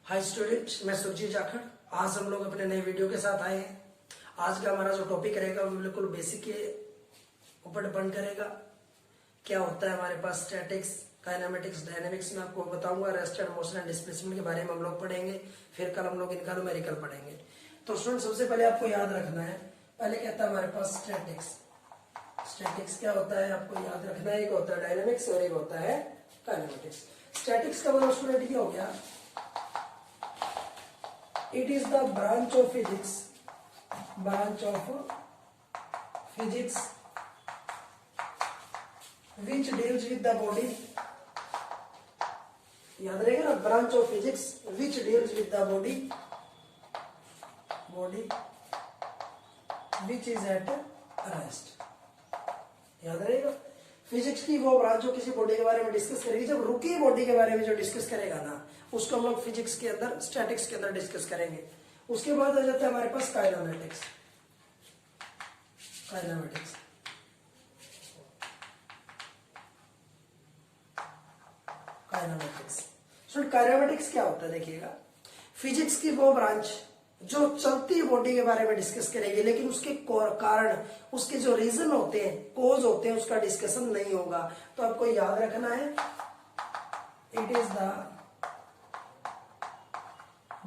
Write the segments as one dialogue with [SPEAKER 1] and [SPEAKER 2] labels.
[SPEAKER 1] Hi students, मैं सुरजीत जाखड़। आज हम लोग अपने नए वीडियो के साथ आए हैं। आज का हमारा जो टॉपिक रहेगा वो बिल्कुल बेसिक के ऊपर डिपेंड करेगा। क्या होता है हमारे पास स्टैटिक्स, काइनेमेटिक्स, डायनेमिक्स में आपको बताऊंगा। Rest and motion and displacement के बारे में हम लोग पढ़ेंगे। फिर कल हम लोग इनका न्यूमेरिकल पढ़ेंगे। तो स्टूडेंट सबसे पहले आपको याद रखना है, पहले क्या था हमारे पास स्टैटिक्स। स्टैटिक्स क्या होता है आपको याद रखना है। एक होता है डायनेमिक्स और एक होता है काइनेमेटिक्स। स्टैटिक्स का मतलब स्टूडेंट ये हो गया, it is the branch of physics which deals with the body। याद रहेगा ना, branch of physics which deals with the body which is at rest। याद रहेगा, फिजिक्स की वो ब्रांच जो किसी बॉडी के बारे में डिस्कस करेगी। जब रुकी बॉडी के बारे में जो डिस्कस करेगा ना, उसको हम लोग फिजिक्स के अंदर, स्टैटिक्स के अंदर डिस्कस करेंगे। उसके बाद आ जाता है हमारे पास काइनेमेटिक्स। काइनेमेटिक्स क्या होता है देखिएगा, फिजिक्स की वो ब्रांच जो चलती बॉडी के बारे में डिस्कस करेगी, लेकिन उसके कारण, उसके जो रीजन होते हैं, कोज होते हैं, उसका डिस्कशन नहीं होगा। तो आपको याद रखना है, it is the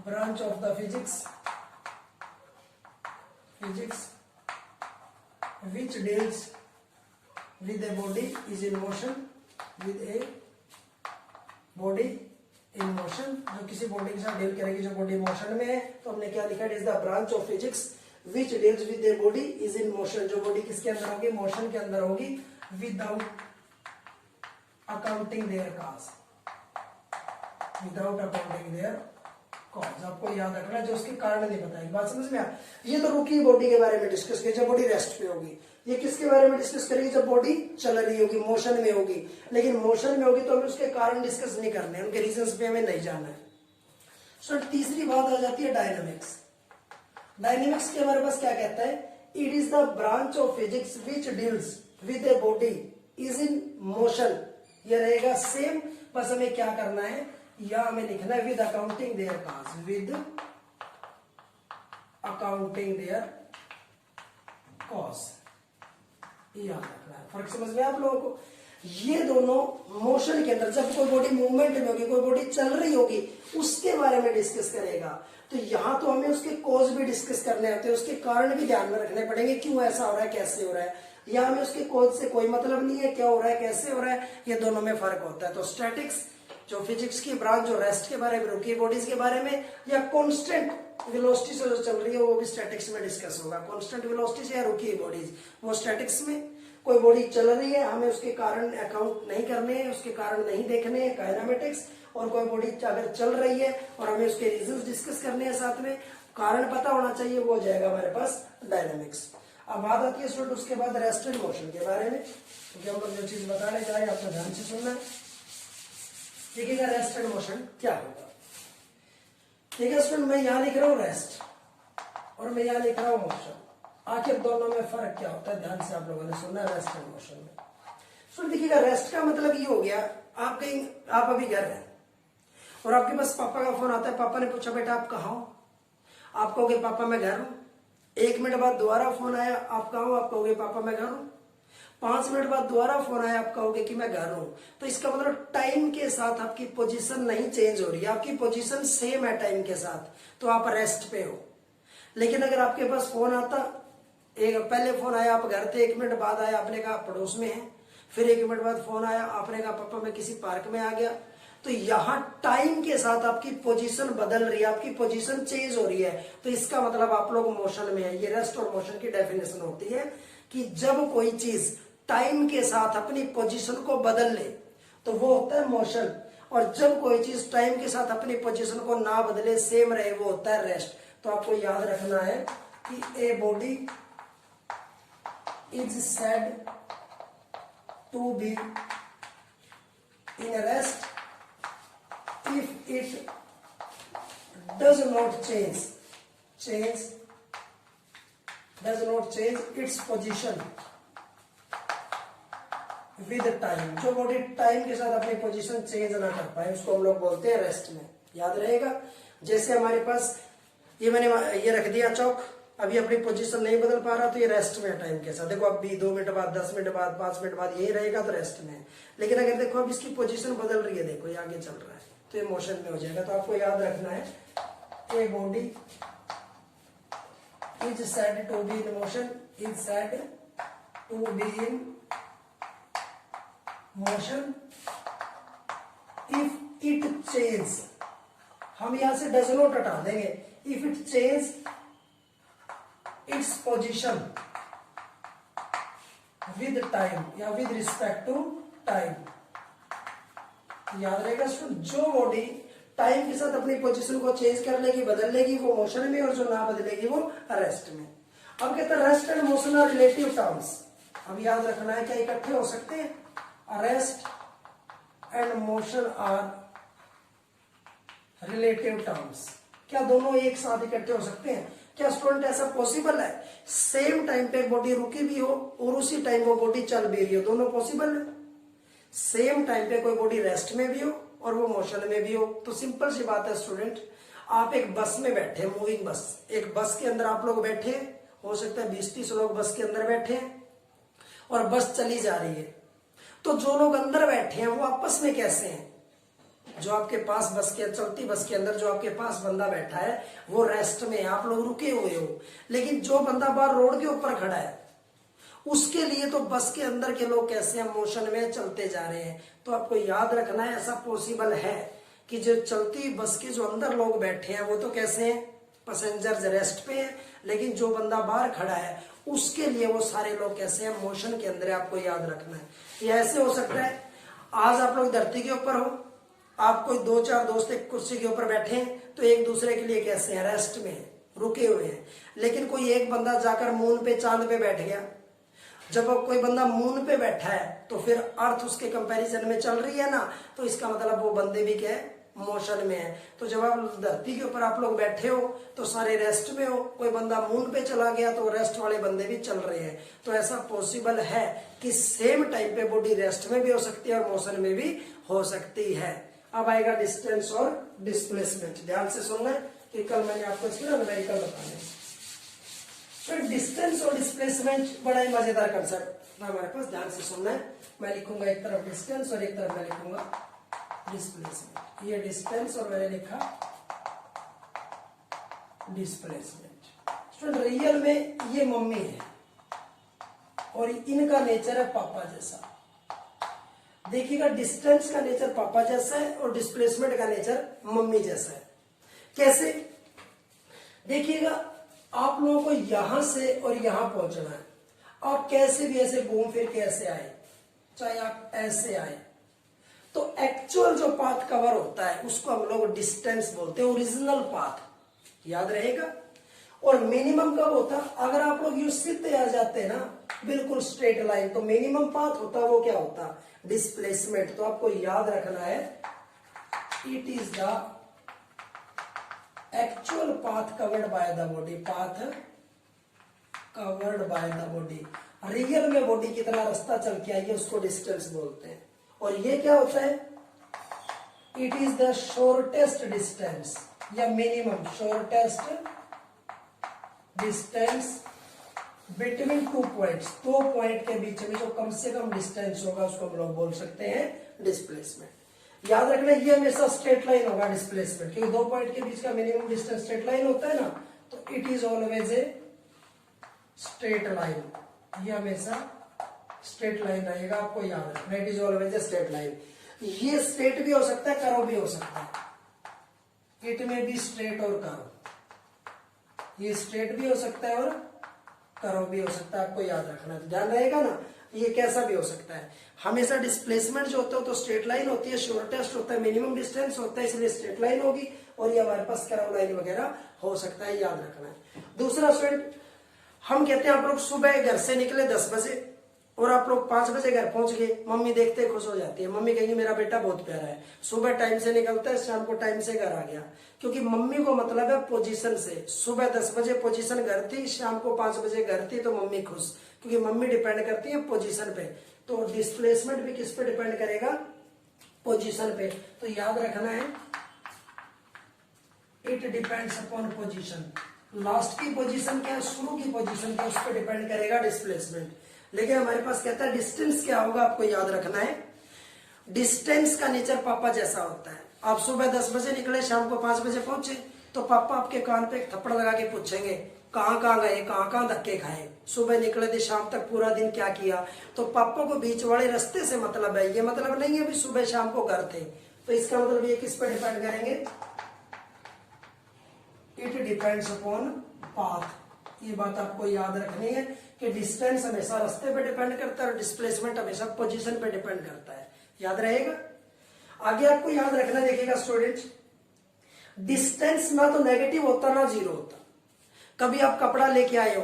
[SPEAKER 1] branch of the physics which deals with a body is in motion, with a body in motion, जो किसी बॉडी के साथ डील करेगी जो बॉडी मोशन में है। तो हमने क्या लिखा, it is the branch of physics which deals with a body is in motion, जो बॉडी किसके अंदर होगी, मोशन के अंदर होगी, without accounting their cause, cause. आपको याद रखना, जो उसके कारण नहीं बताएगी। बात समझ में आ? ये तो रुकी बॉडी के बारे में डिस्कस करेगी जब बॉडी रेस्ट पे होगी। ये किसके बारे में डिस्कस करेगी, जब बॉडी चल रही होगी, मोशन में होगी। लेकिन मोशन में होगी तो हमें उसके कारण डिस्कस नहीं करने, उनके रीजंस पे हमें नहीं जाना है। सो तीसरी बात आ जाती है डायनेमिक्स। डायनेमिक्स के हमारे पास क्या कहता है, it is the branch of physics which deals with A body is in motion. ये रहेगा सेम, बस हमें क्या करना है, या हमें लिखना है with accounting their cause, with accounting their cause. याद रखना है, फर्क समझ में आप लोगों को। ये दोनों मोशन के अंदर, जब कोई बॉडी मूवमेंट में होगी, कोई बॉडी चल रही होगी, उसके बारे में डिस्कस करेगा। तो यहां तो हमें उसके कॉज भी डिस्कस करने आते हैं, उसके कारण भी ध्यान में रखने पड़ेंगे, क्यों ऐसा हो रहा है, कैसे हो रहा है। या हमें उसके कॉज से कोई मतलब नहीं है, क्या हो रहा है, कैसे हो रहा है, ये दोनों में फर्क होता है। तो स्टैटिक्स जो फिजिक्स की ब्रांच जो रेस्ट के बारे में, रुकी बॉडीज के बारे में, या कांस्टेंट वेलोसिटी से जो चल रही है, वो भी स्टैटिक्स में डिस्कस होगा। कांस्टेंट वेलोसिटी से या रुकी बॉडीज, वो स्टैटिक्स में। कोई बॉडी चल रही है, हमें उसके कारण अकाउंट नहीं करने हैं, उसके कारण नहीं देखने हैं, काइनेमेटिक्स। और कोई बॉडी अगर चल रही है और हमें उसके रीजंस डिस्कस करने हैं, साथ में कारण पता होना चाहिए, वो हो जाएगा हमारे पास डायनेमिक्स। अब बात आती है स्टूडेंट उसके बाद रेस्ट एंड मोशन के बारे में, क्योंकि हम लोग जो चीज बताने जा रहे हैं आपको ध्यान से सुनना है। देखिएगा रेस्ट एंड मोशन क्या होगा। देखिए स्टूडेंट, मैं यहां लिख रहा हूं रेस्ट और मैं यहां लिख रहा हूं मोशन। आखिर दोनों में फर्क क्या होता है, ध्यान से आप लोगों ने सुनना है रेस्ट एंड मोशन में। स्टूडेंट देखिएगा, रेस्ट का मतलब ये हो गया, आप अभी घर हैं और आपके पास पापा का फोन आता है। पापा ने पूछा बेटा आप कहाँ हो, आप कहोगे पापा मैं घर हूं। 1 मिनट बाद दोबारा फोन आया, आप कहाँ हो, आप कहोगे पापा मैं घर हूं। 5 मिनट बाद दोबारा फोन आया, आप कहोगे कि मैं घर हूं। तो इसका मतलब टाइम के साथ आपकी पोजीशन नहीं चेंज हो रही है, आपकी पोजीशन सेम है टाइम के साथ, तो आप रेस्ट पे हो। लेकिन अगर आपके पास फोन आता, पहले फोन आया आप घर थे, 1 मिनट बाद आया आपने कहा पड़ोस में है, फिर 1 मिनट बाद फोन आया आपने कहा पापा मैं किसी पार्क में आ गया। तो यहां टाइम के साथ आपकी पोजीशन बदल रही है, आपकी पोजीशन चेंज हो रही है। तो इसका मतलब आप लोग मोशन में है। ये रेस्ट और मोशन की डेफिनेशन होती है कि जब कोई चीज टाइम के साथ अपनी पोजीशन को बदल ले तो वो होता है मोशन, और जब कोई चीज टाइम के साथ अपनी पोजीशन को ना बदले, सेम रहे, वो होता है रेस्ट। तो आपको याद रखना है कि a body is said to be in rest if it does not change its position with time. जो बॉडी टाइम के साथ अपनी पोजीशन चेंज ना कर पाए उसको हम लोग बोलते हैं रेस्ट में। याद रहेगा। जैसे हमारे पास ये मैंने ये रख दिया चौक, अभी अपनी पोजीशन नहीं बदल पा रहा तो ये रेस्ट में है टाइम के साथ। देखो अभी 2 मिनट बाद, 10 मिनट बाद, 5 मिनट बाद यही रहेगा तो रेस्ट में है। लेकिन अगर देखो अब इसकी पोजीशन बदल रही है, देखो ये आगे चल रहा है तो ये मोशन में हो जाएगा। तो आपको याद रखना है a body is said to be in motion, is said to be in motion if it change, हम यहां से डज नॉट हटा देंगे, if it change its position with time या विद रिस्पेक्ट टू टाइम। याद रहेगा स्टूडेंट, जो body time के साथ अपनी पोजीशन को चेंज कर लेगी, बदल लेगी, वो मोशन में, और जो ना बदलेगी वो रेस्ट में। अब कहते हैं rest and motion are relative terms. अब याद रखना है क्या इकट्ठे हो सकते हैं? Rest and motion are relative terms. क्या दोनों एक साथ इकट्ठे हो सकते हैं? क्या स्टूडेंट ऐसा पॉसिबल है सेम टाइम पे बॉडी रुकी भी हो और उसी टाइम वो बॉडी चल भी रही हो? दोनों पॉसिबल है। सेम टाइम पे कोई बॉडी रेस्ट में भी हो और वो मोशन में भी हो। तो सिंपल सी बात है स्टूडेंट, आप एक बस में बैठे, मूविंग बस, एक बस के अंदर आप लोग बैठे, हो सकता है 20-30 लोग बस के अंदर बैठे और बस चली जा रही है। तो जो लोग अंदर बैठे हैं वो आपस में कैसे हैं? जो आपके पास बस के, चलती बस के अंदर जो आपके पास बंदा बैठा है वो रेस्ट में है, आप लोग रुके हुए हो। लेकिन जो बंदा बाहर रोड के ऊपर खड़ा है उसके लिए तो बस के अंदर के लोग कैसे हैं? मोशन में चलते जा रहे हैं। तो आपको याद रखना है ऐसा पॉसिबल है कि जो चलती बस के जो अंदर लोग बैठे हैं वो तो कैसे हैं? पैसेंजर्स रेस्ट पे हैं। लेकिन जो बंदा बाहर खड़ा है उसके लिए वो सारे लोग कैसे हैं? मोशन के अंदर। आपको याद रखना है। ये ऐसे हो सकता है आज आप लोग धरती के ऊपर हो, आप कोई 2-4 दोस्त एक कुर्सी के ऊपर बैठे हैं तो एक दूसरे के लिए कैसे हैं? रेस्ट में, रुके हुए हैं। लेकिन कोई एक बंदा जाकर मून पे, चांद पे बैठ गया। जब अब कोई बंदा मून पे बैठा है तो फिर अर्थ उसके कंपैरिजन में चल रही है ना, तो इसका मतलब वो बंदे भी क्या है? मोशन में है। तो जब आप धरती के ऊपर आप लोग बैठे हो तो सारे रेस्ट में हो, कोई बंदा मून पे चला गया तो रेस्ट वाले बंदे भी चल रहे हैं। तो ऐसा पॉसिबल है कि सेम टाइम पे बॉडी रेस्ट में भी हो सकती है और मोशन में भी हो सकती है। अब आएगा डिस्टेंस और डिस्प्लेसमेंट। ध्यान से सुनना है कि कल मैंने आपको इसके न्यूमेरिकल बताने। फिर डिस्टेंस और डिस्प्लेसमेंट बड़ा ही मजेदार कंसेप्ट हमारे पास, ध्यान से सुनना है। मैं लिखूंगा एक तरफ डिस्टेंस और एक तरफ मैं लिखूंगा डिस्प्लेसमेंट। ये डिस्टेंस और मैंने लिखा डिस्प्लेसमेंट। स्टूडेंट रियल में ये मम्मी है और इनका नेचर है पापा जैसा। देखिएगा डिस्टेंस का नेचर पापा जैसा है और डिस्प्लेसमेंट का नेचर मम्मी जैसा है। कैसे? देखिएगा आप लोगों को यहां से और यहां पहुंचना है। आप कैसे भी ऐसे घूम फिर के ऐसे आए, चाहे आप ऐसे आए, तो एक्चुअल जो पाथ कवर होता है उसको हम लोग डिस्टेंस बोलते हैं, ओरिजिनल पाथ। याद रहेगा। और मिनिमम कब होता? अगर आप लोग यू सीधे आ जाते हैं ना बिल्कुल स्ट्रेट लाइन, तो मिनिमम पाथ होता वो क्या होता? डिस्प्लेसमेंट। तो आपको याद रखना है it is the actual path covered by the body, path covered by the body. Real में बॉडी कितना रास्ता चल के आई है उसको डिस्टेंस बोलते हैं। और ये क्या होता है? It is the shortest distance या minimum shortest distance between 2 points. 2 point के बीच में जो कम से कम डिस्टेंस होगा उसको हम लोग बोल सकते हैं डिस्प्लेसमेंट। याद रखना ये हमेशा स्ट्रेट लाइन होगा डिस्प्लेसमेंट, क्योंकि 2 पॉइंट के बीच का मिनिमम डिस्टेंस स्ट्रेट लाइन होता है ना, तो it is always a straight line. ये हमेशा स्ट्रेट लाइन रहेगा, आपको याद रखना। It is always a straight line. ये स्ट्रेट भी हो सकता है, कर्व भी हो सकता है। इट में भी स्ट्रेट और कर्व, ये स्ट्रेट भी हो सकता है और कर्व भी हो सकता है, आपको याद रखना है। ध्यान रहेगा ना, ये कैसा भी हो सकता है। हमेशा डिस्प्लेसमेंट जो होता है तो स्ट्रेट लाइन होती है, शॉर्टेस्ट होता है, मिनिमम डिस्टेंस होता है, इसलिए स्ट्रेट लाइन होगी। और ये हमारे पास कर्व लाइन वगैरह हो सकता है, याद रखना है। दूसरा स्टूडेंट, हम कहते हैं आप लोग सुबह घर से निकले 10 बजे और आप लोग 5 बजे घर पहुंच गए। मम्मी देखते खुश हो जाती है, मम्मी कहेंगी मेरा बेटा बहुत प्यारा है, सुबह टाइम से निकलता है, शाम को टाइम से घर आ गया। क्योंकि मम्मी को मतलब है पोजीशन से। सुबह 10 बजे पोजीशन घर थी, शाम को 5 बजे घर थी, तो मम्मी खुश, क्योंकि मम्मी डिपेंड करती है पोजीशन पे। तो डिस्प्लेसमेंट भी किस पे डिपेंड करेगा? पोजीशन पे। तो याद रखना है it depends upon position. Last की पोजीशन क्या है, शुरू की पोजीशन क्या, उस पर डिपेंड करेगा डिस्प्लेसमेंट। लेकिन हमारे पास कहता है डिस्टेंस क्या होगा, आपको याद रखना है। डिस्टेंस का नेचर पापा जैसा होता है। आप सुबह 10 बजे निकले, शाम को 5 बजे पहुंचे, तो पापा आपके कान पे एक थप्पड़ लगा के पूछेंगे कहाँ कहाँ गए, कहाँ कहाँ धक्के खाए, सुबह निकले थे शाम तक पूरा दिन क्या किया। तो पापा को बीच वाले रास्ते से मतलब है, ये मतलब नहीं है भी सुबह शाम को घर थे। तो इसका मतलब ये किस पर डिपेंड करेंगे, इट डिपेंड्स अपॉन पाथ। ये बात आपको याद रखनी है कि डिस्टेंस हमेशा रास्ते पे डिपेंड करता है और डिस्प्लेसमेंट हमेशा पोजीशन पे डिपेंड करता है। याद रहेगा। आगे आपको याद रखना, देखिएगा स्टूडेंट्स, डिस्टेंस ना तो नेगेटिव होता ना जीरो होता। कभी आप कपड़ा लेके आए हो,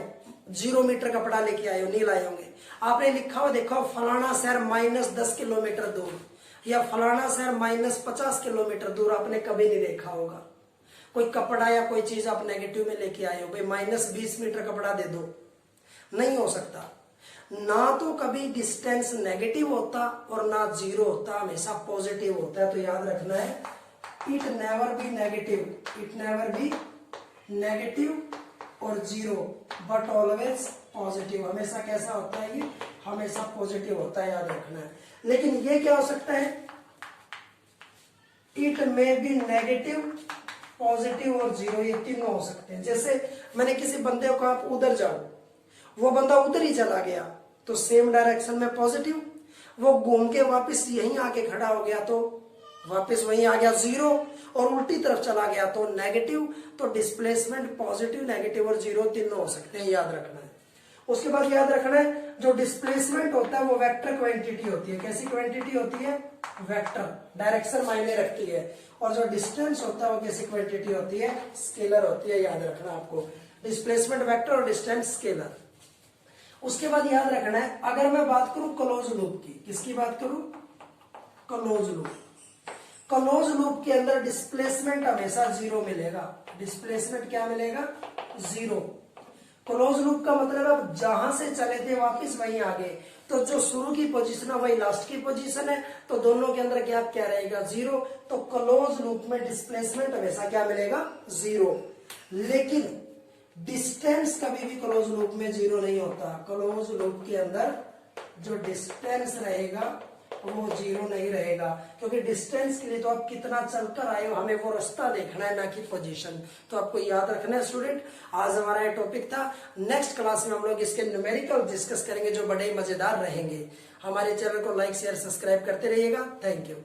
[SPEAKER 1] 0 मीटर कपड़ा लेके आए हो, नहीं लाए होंगे, आपने लिखा हुआ देखा हो फलाना शहर -10 किलोमीटर दूर या फलाना शहर -50 किलोमीटर दूर, आपने कभी नहीं देखा होगा। कोई कपड़ा या कोई चीज आप नेगेटिव में लेके आए हो, भाई -20 मीटर कपड़ा दे दो, नहीं हो सकता। ना तो कभी डिस्टेंस नेगेटिव होता और ना जीरो होता, हमेशा पॉजिटिव होता है। तो याद रखना है, it never be negative, it never be negative और जीरो बट ऑलवेज पॉजिटिव। हमेशा कैसा होता है, ये हमेशा पॉजिटिव होता है, याद रखना है। लेकिन ये क्या हो सकता है, it may be negative, positive और जीरो, ये तीनों हो सकते हैं। जैसे मैंने किसी बंदे को आप उधर जाओ, वो बंदा उधर ही चला गया तो सेम डायरेक्शन में पॉजिटिव, वो घूम के वापस यहीं आके खड़ा हो गया तो वापस वहीं आ गया जीरो, और उल्टी तरफ चला गया तो नेगेटिव। तो डिस्प्लेसमेंट पॉजिटिव, नेगेटिव और जीरो तीनों हो सकते हैं, याद रखना है। उसके बाद याद रखना है, जो डिस्प्लेसमेंट होता है वो वेक्टर क्वांटिटी होती है। कैसी क्वांटिटी होती है, वेक्टर, डायरेक्शन मायने रखती है। और जो डिस्टेंस होता है वो कैसी क्वांटिटी होती है, स्केलर होती है, याद रखना आपको। डिस्प्लेसमेंट वेक्टर और डिस्टेंस स्केलर। उसके बाद याद रखना है, अगर मैं बात करूं क्लोज लूप की, किसकी बात करूं, क्लोज लूप। क्लोज लूप के अंदर डिस्प्लेसमेंट हमेशा जीरो मिलेगा। डिस्प्लेसमेंट क्या मिलेगा, जीरो। क्लोज लूप का मतलब अब जहां से चले थे वापस वहीं आ गए, तो जो शुरू की पोजीशन है वही लास्ट की पोजीशन है, तो दोनों के अंदर गैप क्या रहेगा, जीरो। तो क्लोज लूप में डिस्प्लेसमेंट हमेशा क्या मिलेगा, जीरो। लेकिन डिस्टेंस कभी भी क्लोज लूप में जीरो नहीं होता। क्लोज लूप के अंदर जो डिस्टेंस रहेगा वो जीरो नहीं रहेगा, क्योंकि डिस्टेंस के लिए तो आप कितना चलकर आए हो, हमें वो रास्ता देखना है, ना कि पोजीशन। तो आपको याद रखना है स्टूडेंट। आज हमारा ये टॉपिक था। नेक्स्ट क्लास में हम लोग इसके न्यूमेरिकल डिस्कस करेंगे, जो बड़े मजेदार रहेंगे। हमारे चैनल को लाइक शेयर सब्सक्राइब करते रहिएगा। Thank you.